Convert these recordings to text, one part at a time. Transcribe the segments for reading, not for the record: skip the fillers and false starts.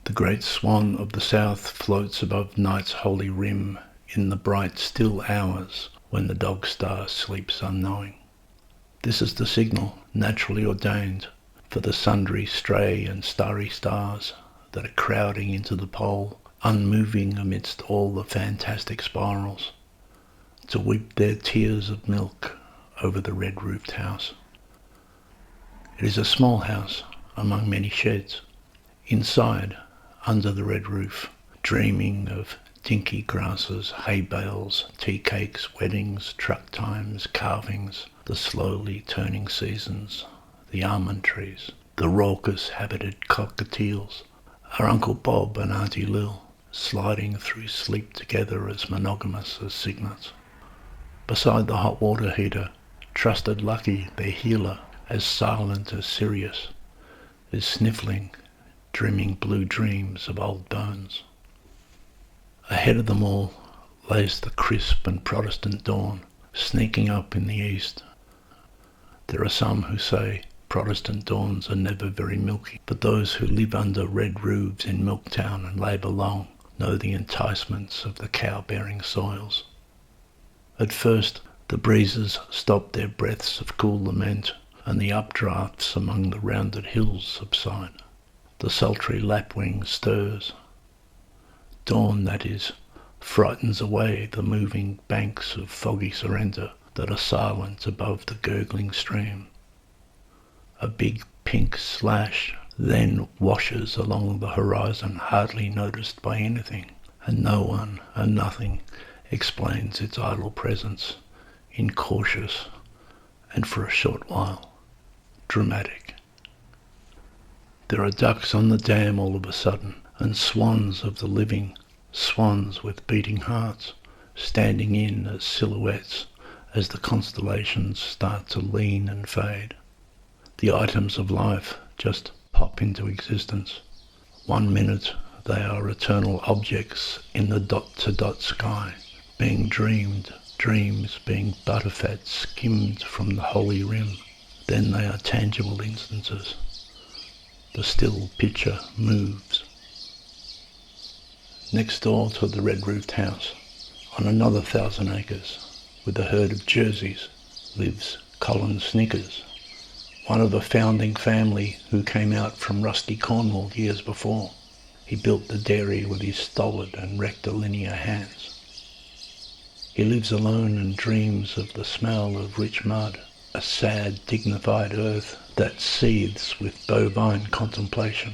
The great swan of the south floats above night's holy rim in the bright still hours when the dog star sleeps unknowing. This is the signal, naturally ordained, for the sundry stray and starry stars that are crowding into the pole, unmoving amidst all the fantastic spirals, to weep their tears of milk over the red-roofed house. It is a small house among many sheds. Inside, under the red roof, dreaming of dinky grasses, hay bales, tea cakes, weddings, truck times, carvings, the slowly turning seasons, the almond trees, the raucous-habited cockatiels, are Uncle Bob and Auntie Lil, sliding through sleep together as monogamous as cygnets. Beside the hot water heater, trusted Lucky, their healer, as silent as Sirius, is sniffling, dreaming blue dreams of old bones. Ahead of them all lays the crisp and Protestant dawn, sneaking up in the east. There are some who say Protestant dawns are never very milky, but those who live under red roofs in Milktown and labour long know the enticements of the cow-bearing soils. At first, the breezes stop their breaths of cool lament, and the updrafts among the rounded hills subside. The sultry lapwing stirs. Dawn, that is, frightens away the moving banks of foggy surrender that are silent above the gurgling stream. A big pink slash then washes along the horizon, hardly noticed by anything, and no one and nothing explains its idle presence, incautious and for a short while dramatic. There are ducks on the dam all of a sudden, and swans of the living, swans with beating hearts, standing in as silhouettes as the constellations start to lean and fade. The items of life just pop into existence. 1 minute they are eternal objects in the dot-to-dot sky, being dreamed, dreams being butterfat skimmed from the holy rim. Then they are tangible instances. The still picture moves. Next door to the red-roofed house, on another 1,000 acres, with a herd of jerseys, lives Colin Snickers, one of a founding family who came out from rusty Cornwall years before. He built the dairy with his stolid and rectilinear hands. He lives alone and dreams of the smell of rich mud, a sad, dignified earth that seethes with bovine contemplation,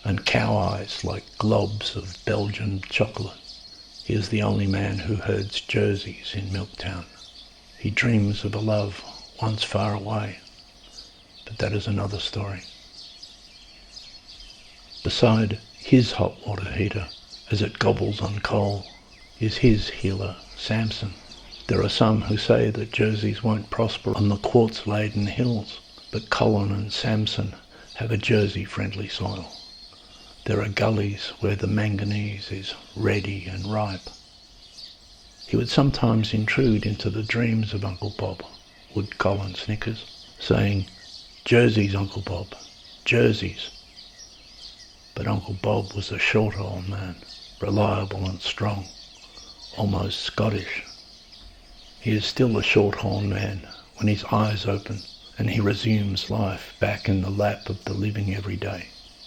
and cow eyes like globs of Belgian chocolate. He is the only man who herds jerseys in Milktown. He dreams of a love once far away, but that is another story. Beside his hot water heater, as it gobbles on coal, is his healer, Samson. There are some who say that jerseys won't prosper on the quartz-laden hills, but Colin and Samson have a Jersey-friendly soil. There are gullies where the manganese is ready and ripe. He would sometimes intrude into the dreams of Uncle Bob, would Colin Snickers, saying, "Jerseys, Uncle Bob, jerseys." But Uncle Bob was a short old man, reliable and strong, almost Scottish. He is still a short-horn man when his eyes open and he resumes life back in the lap of the living every day.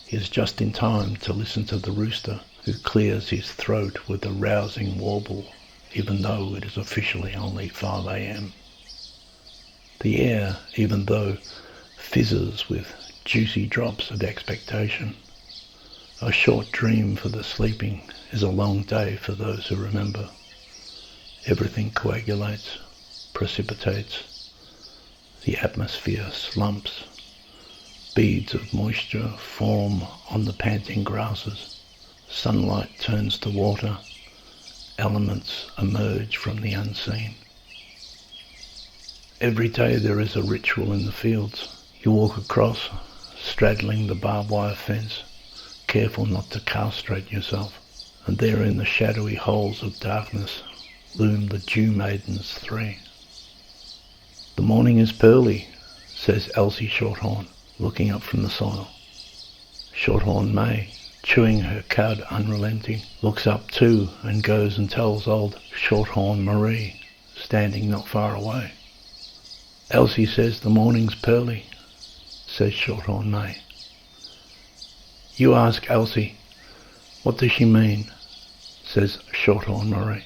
He is just in time to listen to the rooster who clears his throat with a rousing warble, even though it is officially only 5 a.m. The air, even though, fizzes with juicy drops of expectation. A short dream for the sleeping is a long day for those who remember. Everything coagulates, precipitates. The atmosphere slumps. Beads of moisture form on the panting grasses. Sunlight turns to water. Elements emerge from the unseen. Every day there is a ritual in the fields. You walk across, straddling the barbed wire fence, careful not to castrate yourself, and there in the shadowy holes of darkness loom the Dew Maidens 3. "The morning is pearly," says Elsie Shorthorn, looking up from the soil. Shorthorn may, chewing her cud unrelenting, looks up too and goes and tells old Shorthorn Marie, standing not far away. Elsie says the morning's pearly, says Shorthorn May. You ask Elsie, what does she mean, says Shorthorn Marie.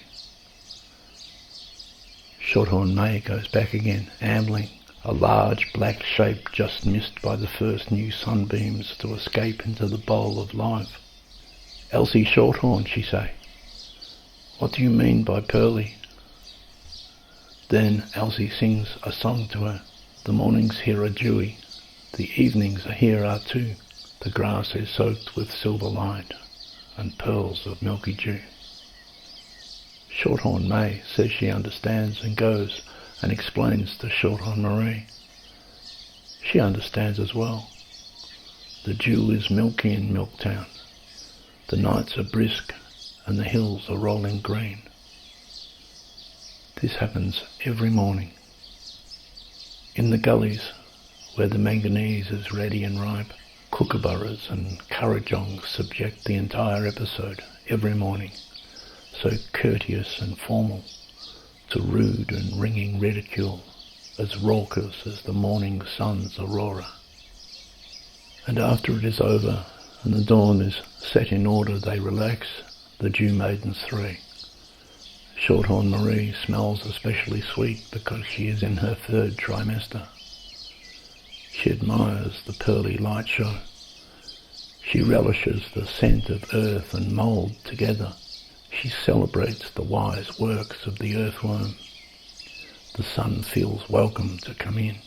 Shorthorn May goes back again, ambling, a large black shape just missed by the first new sunbeams to escape into the bowl of life. Elsie Shorthorn, she say, what do you mean by pearly? Then Elsie sings a song to her. The mornings here are dewy, the evenings here are too. The grass is soaked with silver light and pearls of milky dew. Shorthorn May says she understands and goes and explains to Shorthorn Marie. She understands as well. The dew is milky in Milktown. The nights are brisk and the hills are rolling green. This happens every morning. In the gullies, where the manganese is ready and ripe, kookaburras and currajongs subject the entire episode every morning, so courteous and formal, to rude and ringing ridicule, as raucous as the morning sun's aurora. And after it is over and the dawn is set in order, they relax, the dew maidens three. Shorthorn Marie smells especially sweet because she is in her third trimester. She admires the pearly light show. She relishes the scent of earth and mould together. She celebrates the wise works of the earthworm. The sun feels welcome to come in.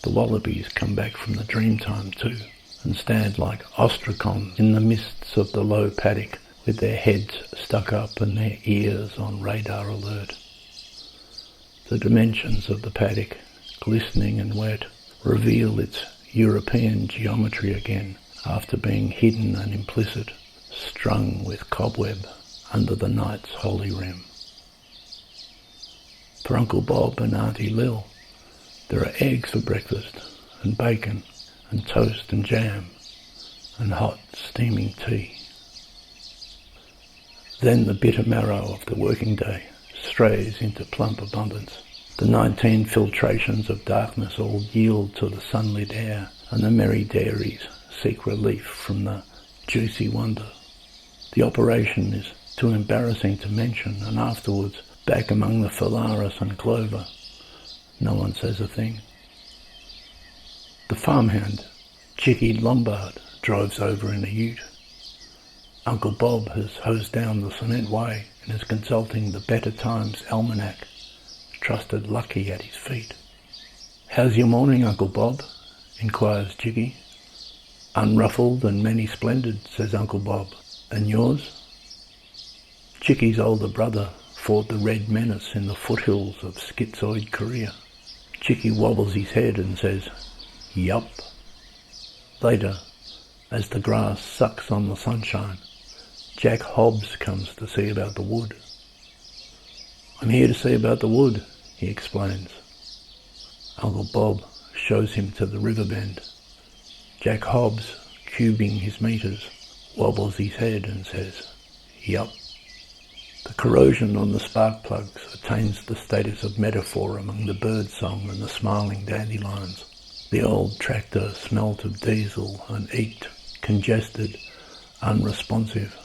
The wallabies come back from the dreamtime too, and stand like ostracons in the mists of the low paddock, with their heads stuck up and their ears on radar alert. The dimensions of the paddock, glistening and wet, reveal its European geometry again, after being hidden and implicit, strung with cobweb under the night's holy rim. For Uncle Bob and Auntie Lil, there are eggs for breakfast, and bacon, and toast and jam, and hot steaming tea. Then the bitter marrow of the working day strays into plump abundance. The 19 filtrations of darkness all yield to the sunlit air, and the merry dairies seek relief from the juicy wonder. The operation is too embarrassing to mention, and afterwards, back among the phalaris and clover, no one says a thing. The farmhand, Chicky Lombard, drives over in a ute. Uncle Bob has hosed down the cement way and is consulting the Better Times Almanac, trusted Lucky at his feet. How's your morning, Uncle Bob? Inquires Jiggy. Unruffled and many splendid, says Uncle Bob. And yours? Chicky's older brother fought the Red Menace in the foothills of schizoid Korea. Chicky wobbles his head and says, yup. Later, as the grass sucks on the sunshine, Jack Hobbs comes to see about the wood. I'm here to see about the wood, he explains. Uncle Bob shows him to the river bend. Jack Hobbs, cubing his meters, wobbles his head and says, yup. The corrosion on the spark plugs attains the status of metaphor among the birdsong and the smiling dandelions. The old tractor smelt of diesel and eked, congested, unresponsive,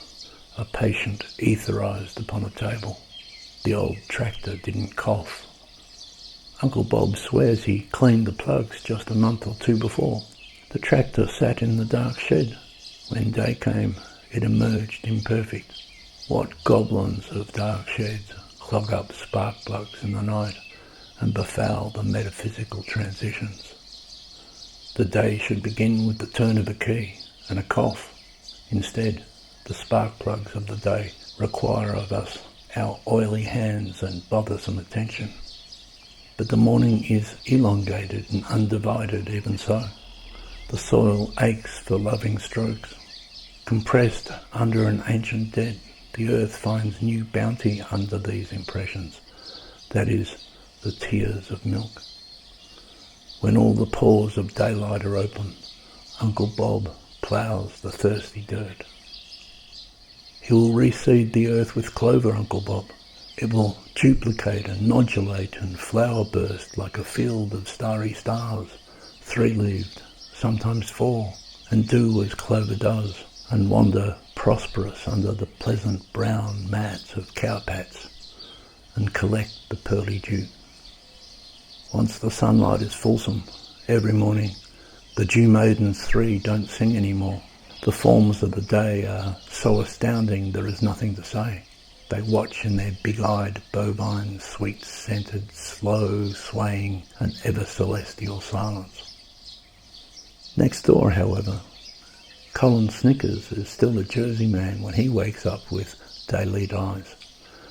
a patient etherized upon a table. The old tractor didn't cough. Uncle Bob swears he cleaned the plugs just a month or two before. The tractor sat in the dark shed. When day came, it emerged imperfect. What goblins of dark sheds clog up spark plugs in the night and befoul the metaphysical transitions. The day should begin with the turn of a key and a cough. Instead, the spark plugs of the day require of us our oily hands and bothersome attention. But the morning is elongated and undivided even so. The soil aches for loving strokes. Compressed under an ancient debt, the earth finds new bounty under these impressions, that is, the tears of milk. When all the pores of daylight are open, Uncle Bob ploughs the thirsty dirt. He will reseed the earth with clover, Uncle Bob. It will duplicate and nodulate and flower burst like a field of starry stars, three-leaved, sometimes four, and do as clover does, and wander prosperous under the pleasant brown mats of cowpats, and collect the pearly dew. Once the sunlight is fulsome, every morning, the dew maidens three don't sing anymore. The forms of the day are so astounding there is nothing to say. They watch in their big-eyed, bovine, sweet-scented, slow, swaying, and ever-celestial silence. Next door, however, Colin Snickers is still a Jersey man when he wakes up with daylight eyes.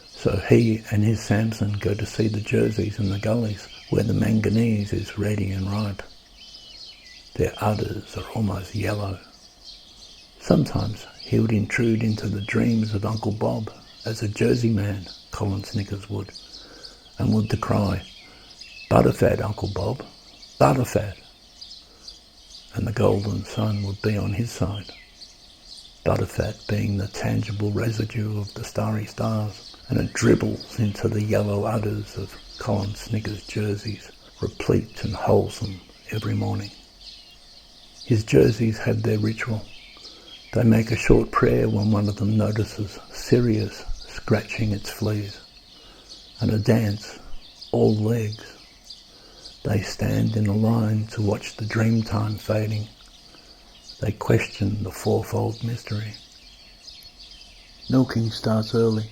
So he and his Samson go to see the Jerseys in the gullies where the manganese is ready and ripe. Their udders are almost yellow. Sometimes he would intrude into the dreams of Uncle Bob as a Jersey man, Colin Snickers would, and would decry, "Butterfat, Uncle Bob, butterfat." And the golden sun would be on his side, butterfat being the tangible residue of the starry stars, and it dribbles into the yellow udders of Colin Snickers' Jerseys, replete and wholesome every morning. His Jerseys have their ritual. They make a short prayer when one of them notices Sirius scratching its fleas, and a dance, all legs. They stand in a line to watch the dream time fading. They question the fourfold mystery. Milking starts early.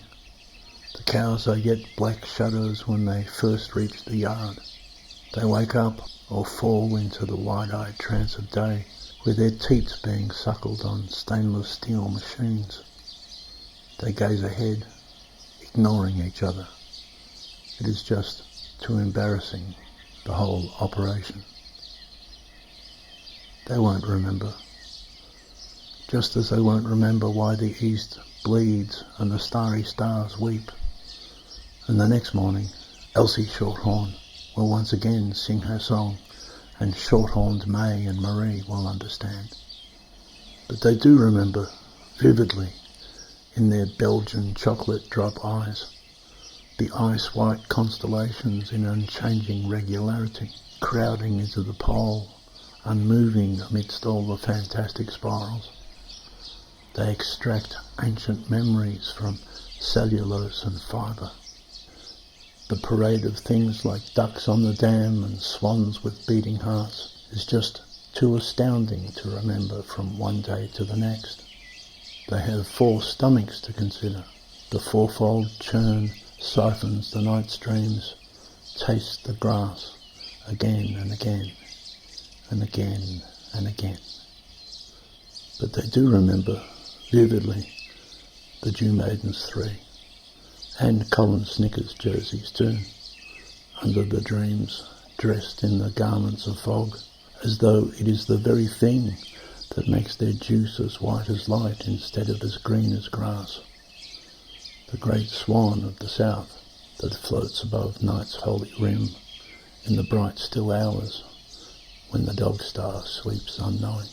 The cows are yet black shadows when they first reach the yard. They wake up or fall into the wide-eyed trance of day, with their teats being suckled on stainless steel machines. They gaze ahead, ignoring each other. It is just too embarrassing, the whole operation. They won't remember. Just as they won't remember why the east bleeds and the starry stars weep. And the next morning, Elsie Shorthorn will once again sing her song, and short-horned May and Marie will understand. But they do remember, vividly, in their Belgian chocolate drop eyes, the ice-white constellations in unchanging regularity, crowding into the pole, unmoving amidst all the fantastic spirals. They extract ancient memories from cellulose and fibre. The parade of things like ducks on the dam and swans with beating hearts is just too astounding to remember from one day to the next. They have 4 stomachs to consider. The fourfold churn siphons the night streams, tastes the grass again and again and again and again. But they do remember vividly the Dew Maidens 3. And Colin Snickers' Jerseys too, under the dreams, dressed in the garments of fog, as though it is the very thing that makes their juice as white as light instead of as green as grass. The great swan of the south that floats above night's holy rim in the bright still hours when the dog star sleeps unknowing.